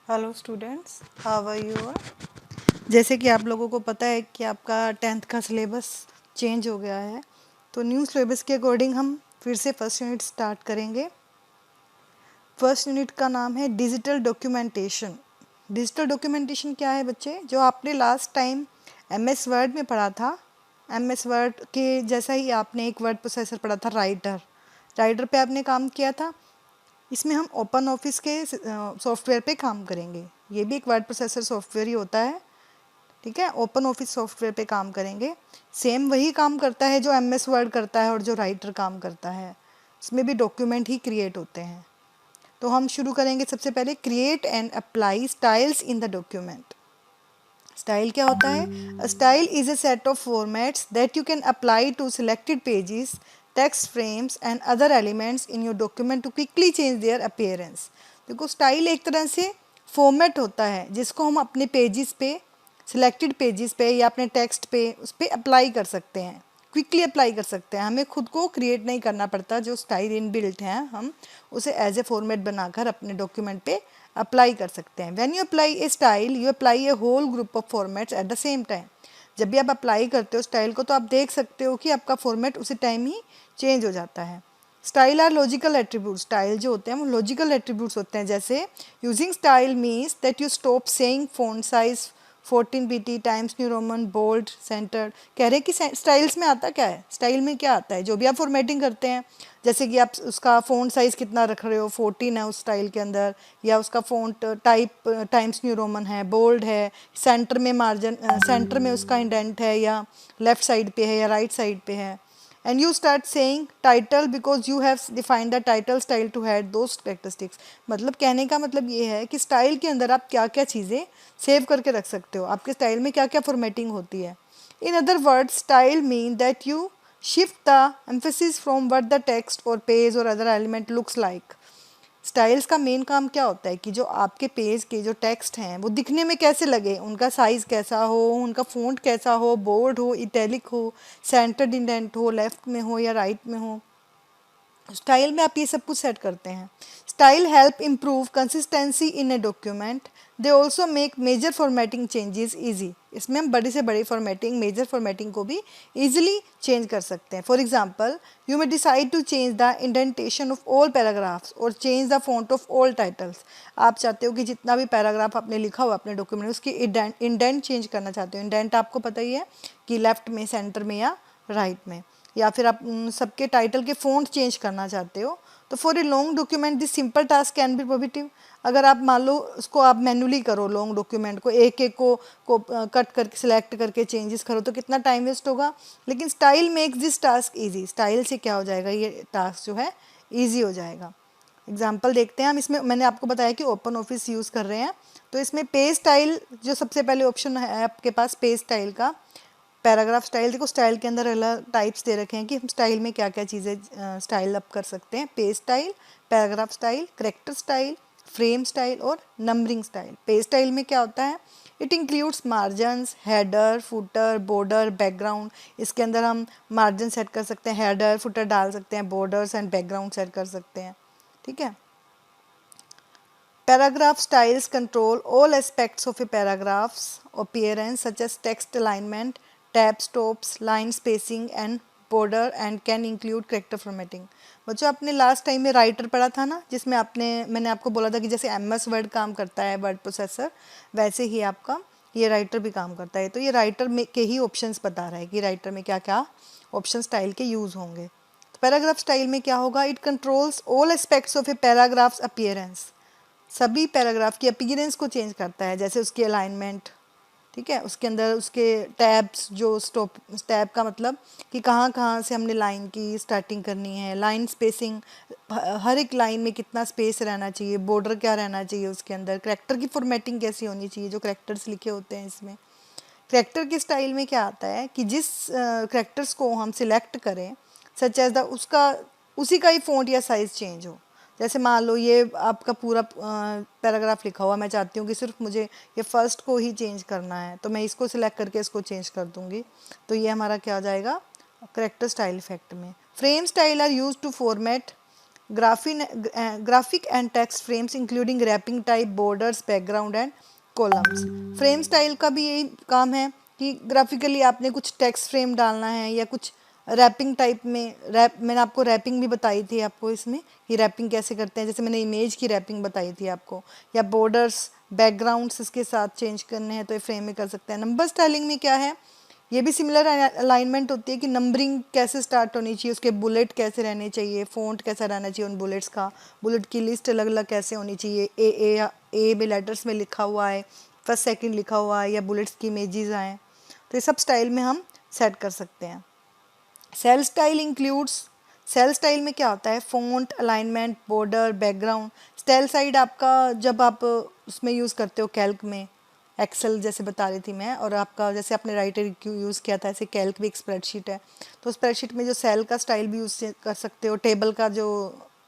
Hello students, how are you? जैसे कि आप लोगों को पता है कि आपका 10th का सिलेबस चेंज हो गया है, तो न्यू सिलेबस के अकॉर्डिंग हम फिर से फर्स्ट यूनिट स्टार्ट करेंगे। फर्स्ट यूनिट का नाम है डिजिटल डॉक्यूमेंटेशन। डिजिटल डॉक्यूमेंटेशन क्या है बच्चे? जो आपने लास्ट टाइम एमएस वर्ड में पढ़ा था, एमएस वर्ड के जैसा ही आपने एक वर्ड प्रोसेसर पढ़ा था, राइटर। राइटर पे आपने काम किया था। इसमें हम ओपन ऑफिस के सॉफ्टवेयर पे काम करेंगे। ये भी एक वर्ड प्रोसेसर सॉफ्टवेयर ही होता है, ठीक है। ओपन ऑफिस सॉफ्टवेयर पे काम करेंगे। सेम वही काम करता है जो एमएस वर्ड करता है और जो राइटर काम करता है। इसमें भी डॉक्यूमेंट ही क्रिएट होते हैं। तो हम शुरू करेंगे सबसे पहले, create and apply styles in the document. Style क्या होता है? Style is a set of formats that you can apply to selected pages, text frames and other elements in your document to quickly change their appearance. देखो, style एक तरह से format होता है जिसको हम अपने पेजेस पे, सिलेक्टेड पेजेस पे या अपने टेक्स्ट पे, उस पर अप्लाई कर सकते हैं, क्विकली अप्लाई कर सकते हैं। हमें खुद को क्रिएट नहीं करना पड़ता। जो स्टाइल इन बिल्ट है, हम उसे एज ए फॉर्मेट बनाकर अपने डॉक्यूमेंट पे अप्लाई कर सकते हैं। When you apply a style, you apply a whole group of formats at the same time. जब भी आप अप्लाई करते हो स्टाइल को, तो आप देख सकते हो कि आपका फॉर्मेट उसी टाइम ही चेंज हो जाता है। Style are logical attribute. Style जो होते हैं वो लॉजिकल एट्रीब्यूट्स होते हैं। जैसे using style means that you stop saying font size 14 pt, Times New Roman, bold, centred. कह रहे हैं कि स्टाइल्स में आता क्या है, स्टाइल में क्या आता है? जो भी आप फॉर्मेटिंग करते हैं, जैसे कि आप उसका फ़ॉन्ट साइज़ कितना रख रहे हो, 14 है उस स्टाइल के अंदर, या उसका font type times New Roman है, बोल्ड है, सेंटर में मार्जिन, सेंटर में उसका इंडेंट है, या लेफ़्ट साइड पे है या राइट साइड पे है। and you start saying title because you have defined the title style to have those characteristics। मतलब कहने का मतलब ये है कि स्टाइल के अंदर आप क्या क्या चीज़ें सेव करके रख सकते हो, आपके स्टाइल में क्या क्या फॉर्मेटिंग होती है। In other words, style mean that you shift the emphasis from what the text और पेज और other element looks like. Styles का मेन काम क्या होता है कि जो आपके पेज के जो टेक्स्ट हैं वो दिखने में कैसे लगे, उनका साइज़ कैसा हो, उनका फ़ॉन्ट कैसा हो, बोल्ड हो, इटैलिक हो, सेंटर्ड इंडेंट हो, लेफ़्ट में हो या राइट में हो। स्टाइल में आप ये सब कुछ सेट करते हैं। Style help improve consistency in a document. They also make major formatting changes easy. इसमें हम बड़ी से बड़ी फॉर्मेटिंग, मेजर फॉर्मेटिंग को भी ईजिली चेंज कर सकते हैं। For example, you may decide to change the indentation of all paragraphs और change the font of all titles. आप चाहते हो कि जितना भी पैराग्राफ आपने लिखा हुआ अपने डॉक्यूमेंट में, उसकी इंडेंट चेंज करना चाहते हो। इंडेंट आपको पता ही है कि लेफ्ट में, सेंटर में या राइट में। या फिर आप सबके टाइटल के फ़ॉन्ट चेंज करना चाहते हो। तो for a long document this simple task can be prohibitive. अगर आप मान लो उसको आप मैनुअली करो, लॉन्ग डॉक्यूमेंट को एक एक को कट करके, सिलेक्ट करके चेंजेस करो, तो कितना टाइम वेस्ट होगा। लेकिन style makes this task easy. Style से क्या हो जाएगा, ये टास्क जो है ईजी हो जाएगा। एग्जाम्पल देखते हैं हम। इसमें मैंने आपको बताया कि ओपन ऑफिस यूज़ कर रहे हैं, तो इसमें पेज स्टाइल जो सबसे पहले ऑप्शन है आपके पास, पेज स्टाइल का। पैराग्राफ स्टाइल, देखो स्टाइल के अंदर अलग टाइप्स दे रखे हैं कि हम स्टाइल में क्या क्या चीज़ें स्टाइल अप कर सकते हैं। Page style, paragraph style, character style, frame style और नंबरिंग स्टाइल। पेज स्टाइल में क्या होता है? It includes margins, header, footer, border, background. इसके अंदर हम मार्जिन सेट कर सकते हैं, हेडर फुटर डाल सकते हैं, बॉर्डर्स एंड बैकग्राउंड सेट कर सकते हैं, ठीक है। Paragraph styles control all aspects of a paragraph's appearance such as text alignment, tab stops, line spacing and border and can include character formatting। बच्चों, आपने लास्ट टाइम में राइटर पढ़ा था ना, जिसमें मैंने आपको बोला था कि जैसे एमएस वर्ड काम करता है, वर्ड प्रोसेसर, वैसे ही आपका ये राइटर भी काम करता है। तो ये राइटर में के ही ऑप्शंस बता रहा है कि राइटर में क्या क्या ऑप्शन स्टाइल के यूज़ होंगे। तो पैराग्राफ स्टाइल में क्या होगा? It controls all aspects of A paragraphs appearance. सभी पैराग्राफ की अपीयरेंस को चेंज करता है, जैसे उसकी अलाइनमेंट, ठीक है, उसके अंदर उसके टैब्स, जो स्टॉप, टैब का मतलब कि कहाँ कहाँ से हमने लाइन की स्टार्टिंग करनी है, लाइन स्पेसिंग, हर एक लाइन में कितना स्पेस रहना चाहिए, बॉर्डर क्या रहना चाहिए उसके अंदर, करैक्टर की फॉर्मेटिंग कैसी होनी चाहिए, जो करैक्टर्स लिखे होते हैं इसमें। करैक्टर के स्टाइल में क्या आता है कि जिस करैक्टर्स को हम सिलेक्ट करें, सच एज द उसका उसी का ही फ़ॉन्ट या साइज़ चेंज हो। जैसे मान लो ये आपका पूरा पैराग्राफ लिखा हुआ, मैं चाहती हूँ कि सिर्फ मुझे ये फर्स्ट को ही चेंज करना है, तो मैं इसको सिलेक्ट करके इसको चेंज कर दूँगी। तो ये हमारा क्या हो जाएगा? करैक्टर स्टाइल इफेक्ट में। Frame style are use to format graphic and text frames including wrapping type, borders, background and columns. Frame style का भी यही काम है कि ग्राफिकली आपने कुछ टेक्स्ट फ्रेम डालना है या कुछ रैपिंग टाइप में मैंने आपको रैपिंग भी बताई थी आपको इसमें कि रैपिंग कैसे करते हैं, जैसे मैंने इमेज की रैपिंग बताई थी आपको, या बॉर्डर्स बैकग्राउंड्स इसके साथ चेंज करने हैं तो ये फ्रेम में कर सकते हैं। नंबर स्टाइलिंग में क्या है, ये भी सिमिलर अलाइनमेंट होती है कि नंबरिंग कैसे स्टार्ट होनी चाहिए, उसके बुलेट कैसे रहने चाहिए, फ़ॉन्ट कैसा रहना चाहिए उन बुलेट्स का, बुलेट की लिस्ट अलग अलग कैसे होनी चाहिए, ए में लेटर्स में लिखा हुआ है, फर्स्ट सेकंड लिखा हुआ है, या बुलेट्स की इमेजेस आए, तो ये सब स्टाइल में हम सेट कर सकते हैं। Cell style includes, cell style में क्या होता है, font, alignment, border, background. Style side आपका जब आप उसमें यूज़ करते हो कैल्क में, एक्सेल जैसे बता रही थी मैं, और आपका जैसे आपने राइटर यूज़ किया था, ऐसे कैल्क भी एक स्प्रेडशीट है, तो स्प्रेडशीट में जो सेल का स्टाइल भी यूज़ कर सकते हो, टेबल का जो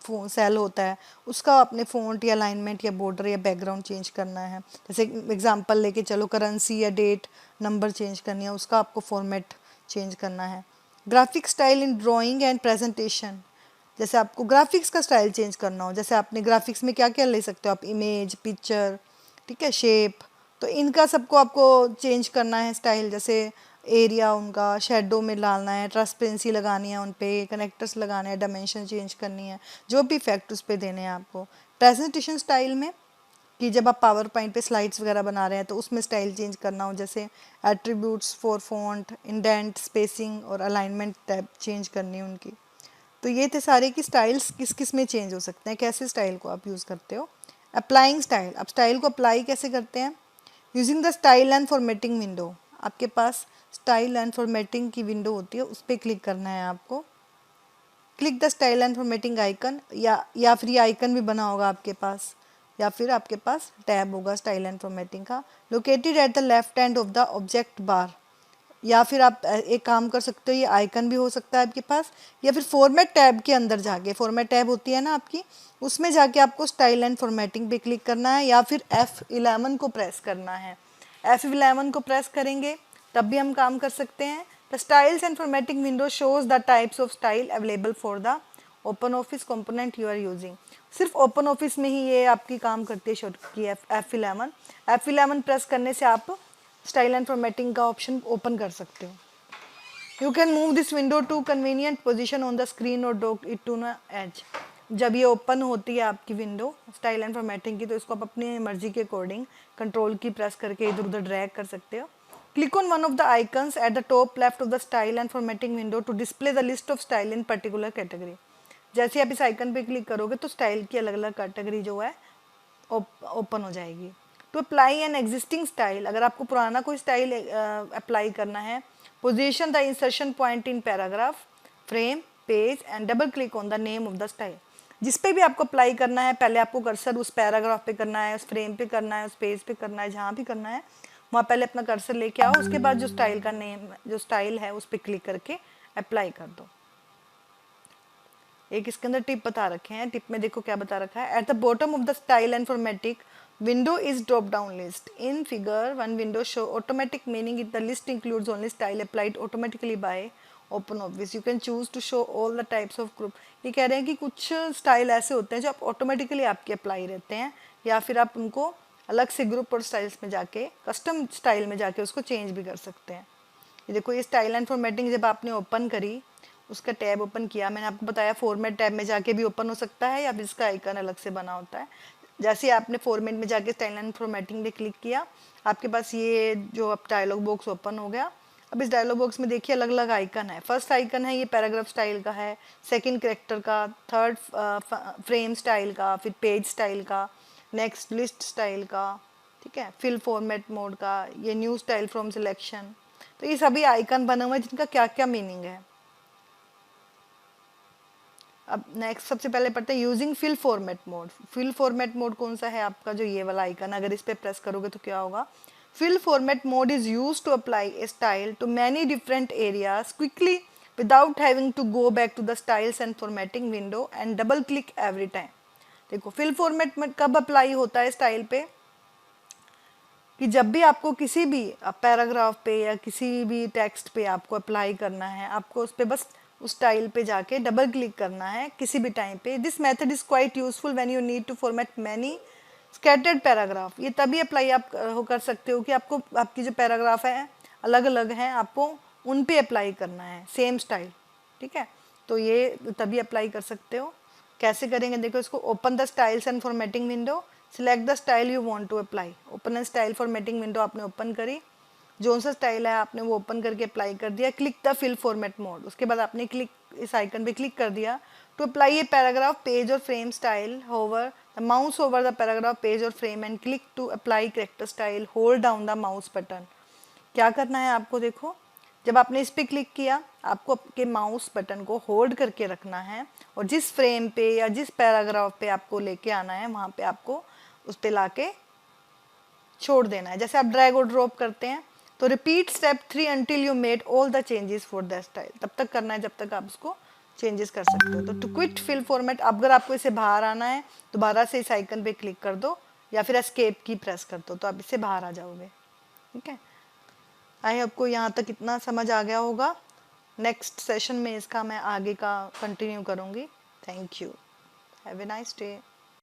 सेल होता है उसका अपने फ़ॉन्ट या अलाइनमेंट या बॉर्डर या बैकग्राउंड चेंज करना है। जैसे एग्जांपल लेके चलो, करेंसी या डेट नंबर चेंज करनी है, उसका आपको फॉर्मेट चेंज करना है। Graphic style in drawing and presentation, जैसे आपको ग्राफिक्स का स्टाइल चेंज करना हो, जैसे आपने ग्राफिक्स में क्या क्या ले सकते हो आप, इमेज, पिक्चर, ठीक है, शेप, तो इनका सबको आपको चेंज करना है स्टाइल, जैसे एरिया उनका शेडो में डालना है, ट्रांसपेरेंसी लगानी है उन पे, कनेक्टर्स लगाने हैं, डायमेंशन चेंज करनी है, जो भी इफेक्ट उस पर देने हैं आपको। प्रेजेंटेशन स्टाइल में कि जब आप पावर पॉइंट पे स्लाइड्स वगैरह बना रहे हैं तो उसमें स्टाइल चेंज करना हो, जैसे attributes for font, indent, spacing और अलाइनमेंट टैब चेंज करनी है उनकी। तो ये थे सारे की स्टाइल्स किस किस में चेंज हो सकते हैं, कैसे स्टाइल को आप यूज़ करते हो। अप्लाइंग स्टाइल, आप स्टाइल को अप्लाई कैसे करते हैं, using the style and formatting window. आपके पास स्टाइल एंड फॉर्मेटिंग की विंडो होती है, उस पर क्लिक करना है आपको। Click the style and formatting icon, या फिर ये आइकन भी बना होगा आपके पास, या फिर आपके पास टैब होगा स्टाइल एंड फॉर्मेटिंग का, located at the left end of the object bar. या फिर आप एक काम कर सकते हो, ये आइकन भी हो सकता है आपके पास, या फिर फॉर्मेट टैब के अंदर जाके, फॉर्मेट टैब होती है ना आपकी, उसमें जाके आपको स्टाइल एंड फॉर्मेटिंग पे क्लिक करना है, या फिर F11 को प्रेस करना है। F11 को प्रेस करेंगे तब भी हम काम कर सकते हैं। The styles and formatting window shows the types of style available for the OpenOffice component you are using. सिर्फ ओपन ऑफिस में ही ये आपकी काम करती है शॉर्टकट की F11 प्रेस करने से आप स्टाइल एंड फॉर्मेटिंग का ऑप्शन ओपन कर सकते हो। You can move this window to convenient position on the screen और dock it to an edge. जब ये ओपन होती है आपकी विंडो स्टाइल एंड फॉर्मेटिंग की, तो इसको आप अपनी मर्जी के अकॉर्डिंग कंट्रोल की प्रेस करके इधर उधर ड्रैग कर सकते हो। Click on one of the icons at the top left of the style and formatting window to display the list of style in particular category. जैसे आप इस आइकन पे क्लिक करोगे तो स्टाइल की अलग अलग कैटेगरी जो है ओपन हो जाएगी। To apply an existing style, अगर आपको पुराना कोई स्टाइल अप्लाई करना है, position the insertion point in paragraph, frame, page and double click on the name of the style. जिस पे भी आपको अप्लाई करना है, पहले आपको कर्सर उस पैराग्राफ पे करना है, उस फ्रेम पे करना है, उस पेज पे करना है, जहाँ भी करना है वहाँ पहले अपना कर्सर लेके आओ, उसके बाद जो स्टाइल का नेम, जो स्टाइल है उस पर क्लिक करके अप्लाई कर दो। एक इसके अंदर टिप बता रखे हैं, टिप में देखो क्या बता रखा है, at the bottom of the style and formatting window is drop down list in figure one window show automatic, meaning it the list includes only style applied automatically by open office. You can choose to show all the types of group. ये कह रहे हैं कि कुछ style ऐसे होते हैं जो आप ऑटोमेटिकली आपके अप्लाई रहते हैं, या फिर आप उनको अलग से ग्रुप और स्टाइल्स में जाके, कस्टम स्टाइल में जाके उसको चेंज भी कर सकते हैं। ये देखो, ये स्टाइल एंड फॉर्मेटिंग जब आपने ओपन करी, उसका टैब ओपन किया, मैंने आपको बताया फॉर्मेट टैब में जाके भी ओपन हो सकता है, या फिर इसका आइकन अलग से बना होता है। जैसे ही आपने फॉर्मेट में जाके स्टाइल एंड फॉर्मेटिंग पे क्लिक किया, आपके पास ये जो अब डायलॉग बॉक्स ओपन हो गया। अब इस डायलॉग बॉक्स में देखिए अलग अलग आइकन है। फर्स्ट आइकन है ये पैराग्राफ स्टाइल का है, सेकंड कैरेक्टर का, थर्ड फ्रेम स्टाइल का, फिर पेज स्टाइल का, नेक्स्ट लिस्ट स्टाइल का, ठीक है, फिल फॉर्मेट मोड का, ये न्यू स्टाइल फ्रॉम सिलेक्शन। तो ये सभी आइकन बने हुए हैं जिनका क्या क्या मीनिंग है। अब नेक्स्ट सबसे पहले पढ़ते हैं using fill format mode. Fill format mode कौन सा है आपका, जो ये वाला आइकन, अगर इस पर प्रेस करोगे तो क्या होगा, fill format mode is use to apply a style to many different areas quickly without having to go back to the styles and formatting window and double click every time. देखो, fill format में कब apply होता है style पे, कि जब भी आपको किसी भी पैराग्राफ पे या किसी भी टेक्स्ट पे आपको अप्लाई करना है, आपको उस पर बस उस स्टाइल पे जाके डबल क्लिक करना है किसी भी टाइम पे। This method is quite useful when you need to format many scattered paragraph. ये तभी अप्लाई आप कर सकते हो कि आपको आपकी जो पैराग्राफ है अलग अलग हैं, आपको उन पे अप्लाई करना है सेम स्टाइल, ठीक है। तो ये तभी अप्लाई कर सकते हो। कैसे करेंगे देखो इसको, open the styles and formatting window, select the style you want to apply. Open and style formatting window आपने ओपन करी, जो सा स्टाइल है आपने वो ओपन करके अप्लाई कर दिया। Click the fill format mode, उसके बाद आपने क्लिक इस आइकन पे क्लिक कर दिया to apply a paragraph page और frame style. Hover the mouse over the paragraph page और frame and click to apply character style, hold down the mouse button. क्या करना है आपको, देखो जब आपने इस पर क्लिक किया आपको आपके माउस बटन को होल्ड करके रखना है और जिस फ्रेम पे या जिस पैराग्राफ पे आपको लेके आना है वहाँ पे आपको उस पर ला के छोड़ देना है। जैसे आप ड्रैग और ड्रॉप करते हैं तो repeat step 3 until you made all the changes for the style, तब तक करना है जब तक आप उसको चेंजेस कर सकते हो। तो टू क्विट फिल फॉर्मेट, अगर आपको इसे बाहर आना है दोबारा से इस आइकन पे क्लिक कर दो या फिर एस्केप की प्रेस कर दो तो आप इससे बाहर आ जाओगे, ठीक है। आई आपको यहाँ तक इतना समझ आ गया होगा। नेक्स्ट सेशन में इसका मैं आगे का कंटिन्यू करूँगी। Thank you, have a nice day.